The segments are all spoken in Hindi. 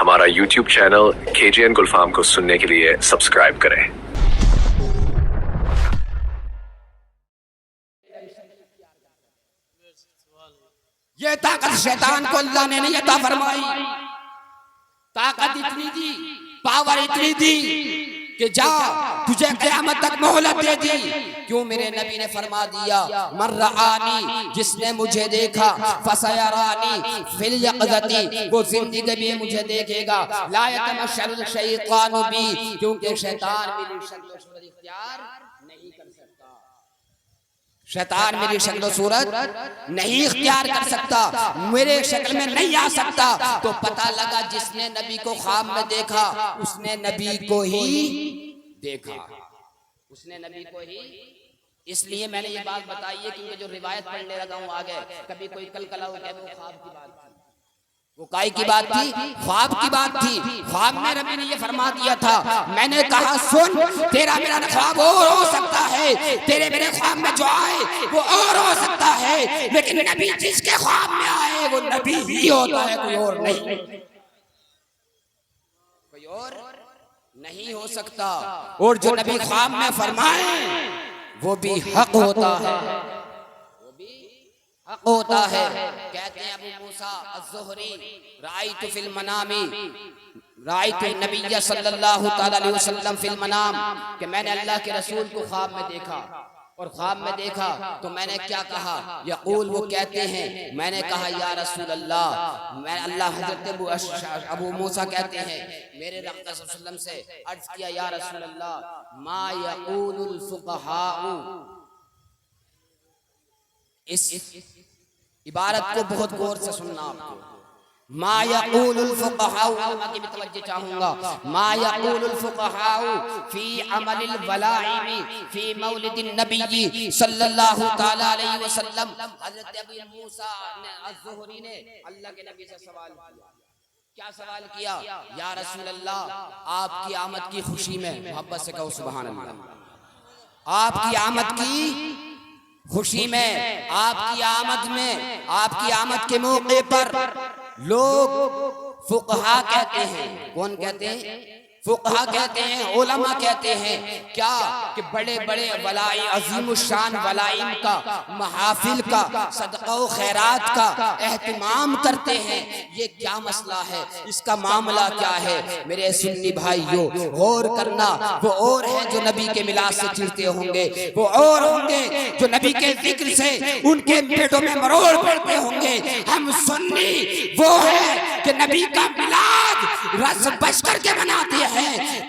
हमारा YouTube चैनल KGN गुलफाम को सुनने के लिए सब्सक्राइब करें। ये ताकत शैतान को अल्लाह ने नहीं अता फरमाई। ताकत इतनी दी, पावर इतनी दी कि जा तुझे क़यामत तक मोहलत दे दी। क्यों? मेरे नबी ने फरमा दिया, मर्रानी, जिसने मुझे देखा, फसयरानी फिल यक़ज़ती, वो जिंदगी में मुझे देखेगा। ला यतमशल शैतानु बी, क्योंकि शैतान मेरी शक्ल सूरत इख्तियार नहीं कर सकता। शैतान मेरी शक्ल सूरत नहीं इख्तियार कर सकता, मेरे शक्ल में नहीं आ सकता। तो पता लगा जिसने नबी को ख्वाब में देखा उसने नबी को ही देखा, उसने नबी को ही। इसलिए मैंने ये बात बताई है क्योंकि जो रिवायत पढ़ने लगा हूं आगे, कभी कोई कलकला हो गया, वो ख्वाब की बात थी, वो काय की बात थी, ख्वाब की बात थी। ख्वाब में रबी ने ये फरमा दिया था, मैंने कहा सुन, तेरा मेरा ख्वाब और हो सकता है, तेरे मेरे ख्वाब में जो आए वो और हो सकता है, लेकिन नबी जिसके ख्वाब में आए वो नबी ही होता है, कोई और नहीं, कोई और नहीं हो सकता। और जो नबी ख्वाब में फरमाए वो भी हक होता है, वो भी हक होता है। कहते हैं अबू मूसा अज़्ज़ुहरी, राइतु फिल मनामी, राइतु नबी सल्लल्लाहु तआला अलैहि वसल्लम फिल मनाम, कि मैंने अल्लाह के रसूल को ख्वाब में देखा। और ख्वाब में देखा तो मैंने क्या कहा, यक़ूल, वो कहते हैं, मैंने कहा या रसूल अल्लाह, मैं अल्लाह, हज़रत अबू मूसा कहते हैं, मेरे रब सल्लल्लाहु अलैहि वसल्लम से अर्ज किया, या रसूल अल्लाह, मा यक़ूलुल फुक़हाउ, इस इबारत को बहुत गौर से सुनना आपको। मा यक़ूलुल फुक़हाउ, मैं भी तवज्जो चाहूंगा, मा यक़ूलुल फुक़हाउ फी अमलिल वलाइमी फी मौलिदिन नबी सल्लल्लाहु तआला अलैहि वसल्लम। हज़रत अबू मूसा अज़्ज़ुहरी ने अल्लाह के नबी से सवाल किया। क्या सवाल किया? या रसूल अल्लाह, आपकी आमद की खुशी में, मोहब्बत से कहो सुभान अल्लाह, आपकी आमद की खुशी में, आपकी आमद में, आपकी आमद के मौके पर लोग फुक़हा कहते हैं। कौन कहते हैं? फुक़हा कहते हैं, उलमा कहते हैं क्या, कि बड़े बड़े वलाई, अज़ीमुश्शान वलाइम का, महाफिल का, सदक़ा व खैरात का एहतिमाम करते हैं। ये क्या मसला है, इसका मामला क्या है? मेरे सुन्नी भाइयों, गौर करना। वो और है जो नबी के मिलाद से चिढ़ते होंगे, वो और होंगे जो नबी के जिक्र से उनके पेटों में मरोड़ पड़ते होंगे। हम सुन्नी वो है कि नबी का मिलाद रस बच करके बनाते हैं।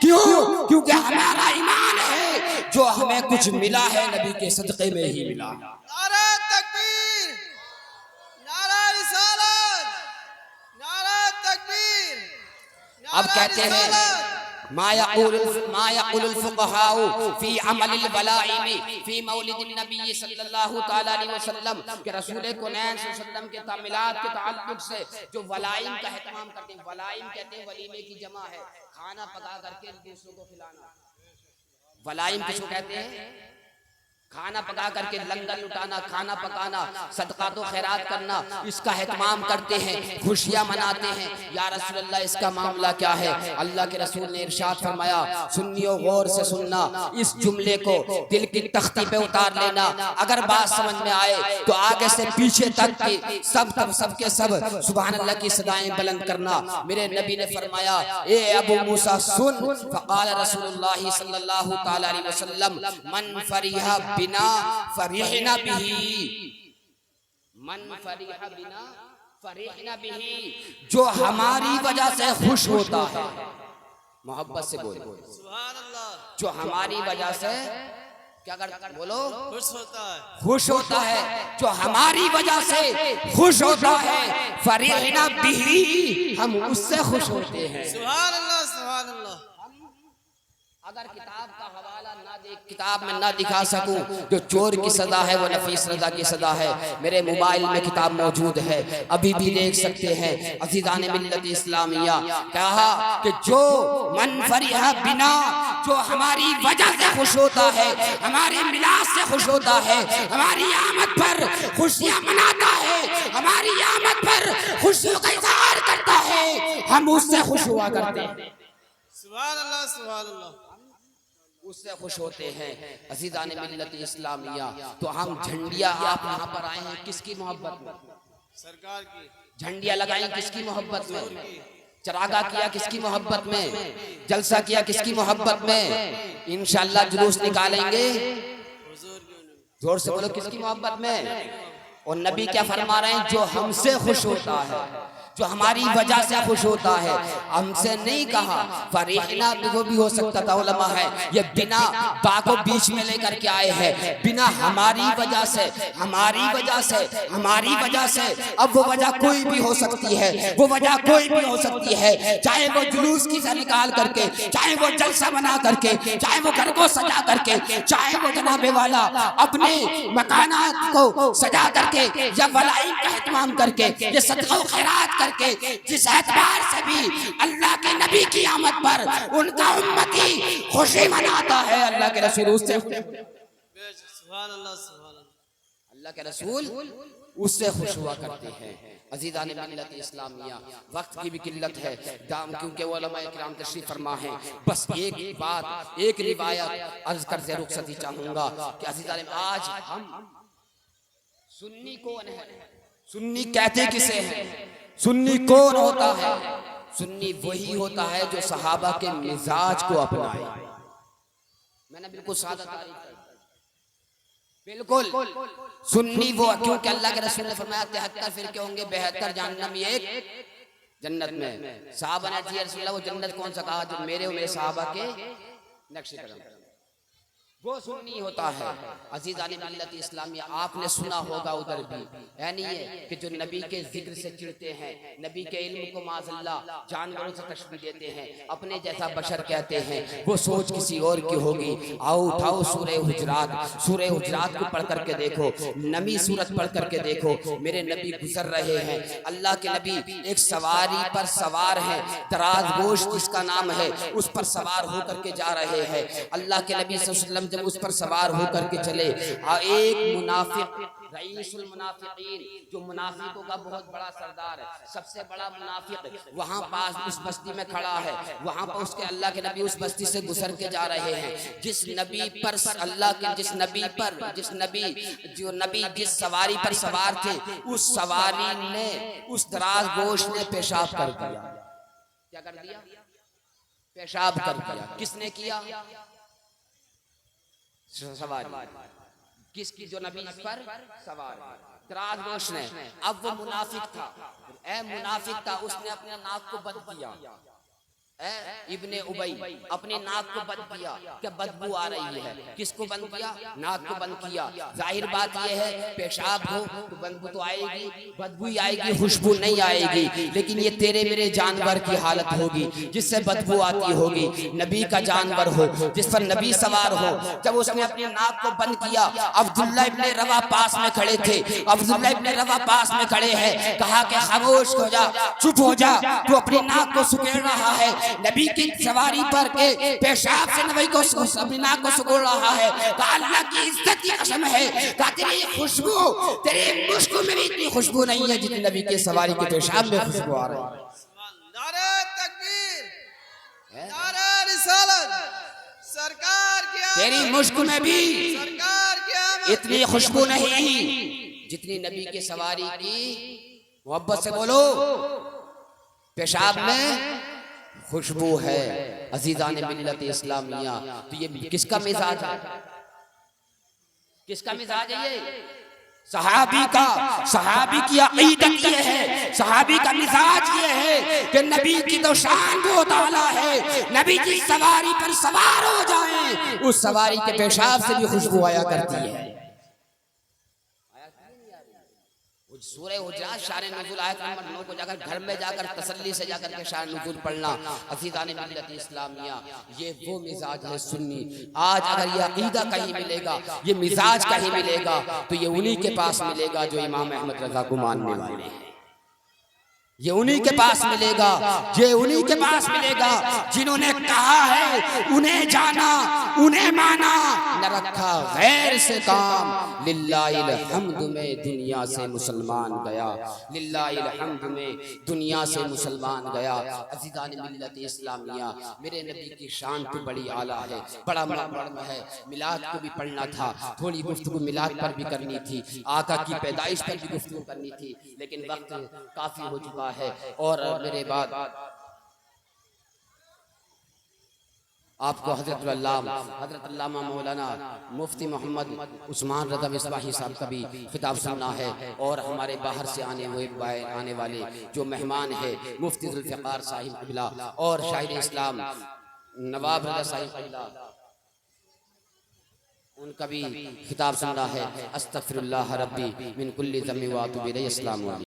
क्यों? क्योंकि हमारा ईमान है जो हमें कुछ मिला है नबी के सदक़े में ही मिला। नारा तकबीर, नारा रिसालत, नारा तकबीर। अब कहते हैं मा यक़ूलुल फुक़हाउ फी अमलिल वलाइमी फी मौलिदिन नबी सल्लल्लाहु तआला अलैहि वसल्लम, के रसूल कौनैन सल्लल्लाहु अलैहि वसल्लम के तामिलात के ताल्लुक से जो वलाइम का एहतमाम करते हैं। वलाइम कहते हैं वलीमे की जमा है, खाना पका करके दूसरों को खिलाना। वलाइम किसको कहते हैं? खाना पका करके लंगर लुटाना, खाना पकाना, सदका तो खैरात करना, इसका एहतमाम करते हैं, खुशियां मनाते हैं। या रसूल अल्लाह, इसका मामला क्या है? अल्लाह के रसूल ने इरशाद फरमाया, सुन्नियों गौर से सुनना, इस जुमले को दिल की तख्ती पे उतार लेना। अगर बात समझ में आए तो आगे से पीछे तक की सब के सब सुभान अल्लाह की सदाएं बुलंद करना। मेरे नबी ने फरमाया, ए अबू मूसा सुन, फ़क़ाल रसूलुल्लाह सल्लल्लाहु तआला अलैहि वसल्लम, मन फरिहा बिना फरिहना बिही, मन फरिहा बिना फरिहना बिही, जो हमारी वजह से खुश होता है, मोहब्बत से बोलो सुभान अल्लाह, जो हमारी वजह से क्या करता, बोलो, खुश होता है, खुश होता है, जो हमारी वजह से खुश होता है, फरिहना बिही, हम उससे खुश होते हैं। सुभान अल्लाह, सुभान अल्लाह। अगर किताब का हवाला ना दे, किताब में ना दिखा सकूं, जो चोर की सजा है वो नफीस रजा की सजा है। मेरे मोबाइल में किताब मौजूद है, अभी भी देख सकते हैं। अज़ीज़ान मिल्लत इस्लामिया, कहा कि जो मन फरिहा बिना, जो हमारी वजह से खुश होता है, हमारे मिलाद से खुश होता है, हमारी आमद पर खुशियां मनाता है, हमारी आमद पर खुशी का इजहार करता है, हम उससे खुश हुआ करते हैं। सुभान अल्लाह, सुभान अल्लाह। उससे खुश होते हैं। अज़ीज़ान मिल्लत इस्लामिया, तो हम झंडिया आप यहाँ पर आए हैं किसकी मोहब्बत में? सरकार की। झंडिया लगाई किसकी मोहब्बत में? चरागा किया किसकी मोहब्बत में? जलसा किया किसकी मोहब्बत में? इंशाअल्लाह जुलूस निकालेंगे, जोर से बोलो, किसकी मोहब्बत में? और नबी क्या फरमा रहे हैं? जो हमसे खुश होता है, जो हमारी वजह से खुश होता है, हमसे नहीं कहा फरीहना, वो भी हो सकता था, उलमा है ये बिना बा को बीच में लेकर के आए हैं, बिना हमारी वजह से, हमारी वजह से, हमारी वजह से। अब वो वजह कोई भी हो सकती है, वो वजह कोई भी हो सकती है, चाहे वो जुलूस की से निकाल करके, चाहे वो जलसा बना करके, चाहे वो घर को सजा करके, चाहे वो जनाबे वाला अपने मकानात को सजा करके या वलाइन का इत्माम करके, ये सदका खैरात करके, जिस एतबार से भी अल्लाह के नबी की आमद पर उनका उम्मती खुशी मनाता है, अल्लाह के रसूल उससे, सुभान अल्लाह, सुभान अल्लाह। अल्लाह के रसूल उससे खुश हुआ करते हैं। अज़ीज़ान मिल्लत इस्लामिया, वक्त की भी किल्लत है क्योंकि उलमाए किराम तशरीफ फरमा है। बस एक बात, एक रिवायत अर्ज करके रुखसती चाहूंगा कि अज़ीज़ान, आज हम सुन्नी कौन है? सुन्नी कहते किसे हैं? सुन्नी कौन होता है? सुन्नी वही होता है जो सहाबा के मिजाज को अपनाए। मैंने बिल्कुल सादा तारीफ की, बिल्कुल सुन्नी वो, क्योंकि अल्लाह के रसूल ने फरमाया 73 फिरके होंगे, 72 जहन्नम, एक जन्नत में। साहबा ने जी रसूल अल्लाह, वो जन्नत कौन सा? कहा जो मेरे और मेरे सहाबा के नक्शे कदम, वो सुन्नी होता है। अज़ीज़ान मिल्लत इस्लामिया, आपने सुना होगा उधर भी है नहीं है कि जो नबी के जिक्र से चिढ़ते हैं, नबी के इल्म को माज़अल्लाह जानवरों से तशबीह देते हैं, अपने जैसा बशर कहते हैं, वो सोच किसी और की होगी। आओ उठाओ सूरह हुजरात, सूरह हुजरात को पढ़ करके देखो, नमी सूरत पढ़ करके देखो, मेरे नबी गुजर रहे हैं, अल्लाह के नबी एक सवारी पर सवार है, दराज गोश जिसका नाम है, उस पर सवार होकर के जा रहे हैं। अल्लाह के नबी सल्लल्लाहु अलैहि वसल्लम जब उस पर सवार होकर के चले, एक मुनाफिक, रईसुल मुनाफिकीन, जो मुनाफिकों का बहुत बड़ा सरदार है, सबसे बड़ा मुनाफिक, वहां पास उस बस्ती में खड़ा है। वहां पर उसके अल्लाह के नबी उस बस्ती से गुजर के जा रहे हैं। जिस नबी पर अल्लाह के, जिस नबी पर, जिस नबी, जो नबी जिस सवारी पर सवार थे, उस सवारी ने, उस दराज गोश ने पेशाब कर दिया। क्या कर दिया? पेशाब कर दिया। किसने किया? सवारी किसकी? जो नबी पर सवार दराज ने। अब वो मुनाफिक था, मुनाफिक था, उसने अपने नाक को बंद किया। इब्ने उबई अपने नाक को बंद किया, क्या बदबू आ रही है? किसको बंद किया? नाक को बंद किया। जाहिर बात यह है, पेशाब हो तो बदबू तो आएगी, बदबू ही आएगी, खुशबू नहीं आएगी। लेकिन ये तेरे मेरे जानवर की हालत होगी जिससे बदबू आती होगी। नबी का जानवर हो, जिस पर नबी सवार हो, जब उसने अपने नाक को बंद किया, अब्दुल्लाह इब्ने रवा पास में खड़े थे, अब्दुल्लाह इब्ने रवा पास में खड़े हैं, कहा कि खामोश हो जा, चुप हो जा, तू अपनी नाक को सुखेड़ रहा है। नबी की सवारी पर के पेशाब से नबी को अपनी नाक को सुगोड़ रहा है। कहा अल्लाह की इज्जत की कसम है, कहा तेरी खुशबू, तेरे मुश्क में भी इतनी खुशबू नहीं है जितनी नबी के सवारी के पेशाब में खुशबू आ रही है। नारे तकबीर, नारे रिसालत, सरकार की आमद, तेरी मुश्क में भी सरकार की आमद, इतनी खुशबू नहीं जितनी नबी के सवारी की, मोहब्बत से बोलो, पेशाब में खुशबू है। अज़ीज़ान मिल्लत इस्लामिया, तो ये किसका मिजाज है? किसका मिजाज है? ये सहाबी का, सहाबी की अकीदत ये है, सहाबी का मिजाज ये है कि नबी की तो शान बहुत आला है, नबी की सवारी पर सवार हो जाए, उस सवारी के पेशाब से भी खुशबू आया करती है। सूरह हुजरात शान नुज़ूल आयत नंबर 9 को जाकर घर में जाकर तसल्ली से जाकर के शान नुज़ूल पढ़ना। अज़ीज़ान मिल्लत इस्लामिया, ये वो मिजाज है सुन्नी। आज अगर ये अकीदा कहीं मिलेगा, ये मिजाज कहीं मिलेगा, तो ये उन्हीं के पास मिलेगा जो इमाम अहमद रज़ा को मानने वाले हैं। ये उन्हीं के पास मिलेगा, ये उन्हीं के पास मिलेगा जिन्होंने कहा है उन्हें जाना, उन्हें माना, न रखा गैर से काम। लिल्लाहिल हम्द में दुनिया से मुसलमान गया, लिल्लाहिल हम्द में दुनिया से मुसलमान गया। अज़ीज़ान मिल्लत इस्लामिया, मेरे नबी की शान तो बड़ी आला है, बड़ा मरम है। मिलाद को भी पढ़ना था, थोड़ी गुफ्तगू मिलाद पर भी करनी थी, आका की पैदाइश पर भी गुफ्तगू करनी थी, लेकिन वक्त काफी हो चुका है। और मेरे बाद आपको हजरत अल्लामा मौलाना मुफ्ती मोहम्मद उस्मान रज़ा मिसबाही साहब का भी खिताब सुनना है। और हमारे बाहर से आने वाले जो मेहमान है मुफ्ती ज़ुल्फ़िकार साहिब क़िबला और शाहिद इस्लाम नवाब रज़ा साहिब क़िबला, उनका भी खिताब सुनना है। अस्तग़फिरुल्लाह रब्बी मिन कुल्ली ज़म्बि व अतूबु इलैहि। अस्सलामु अलैकुम।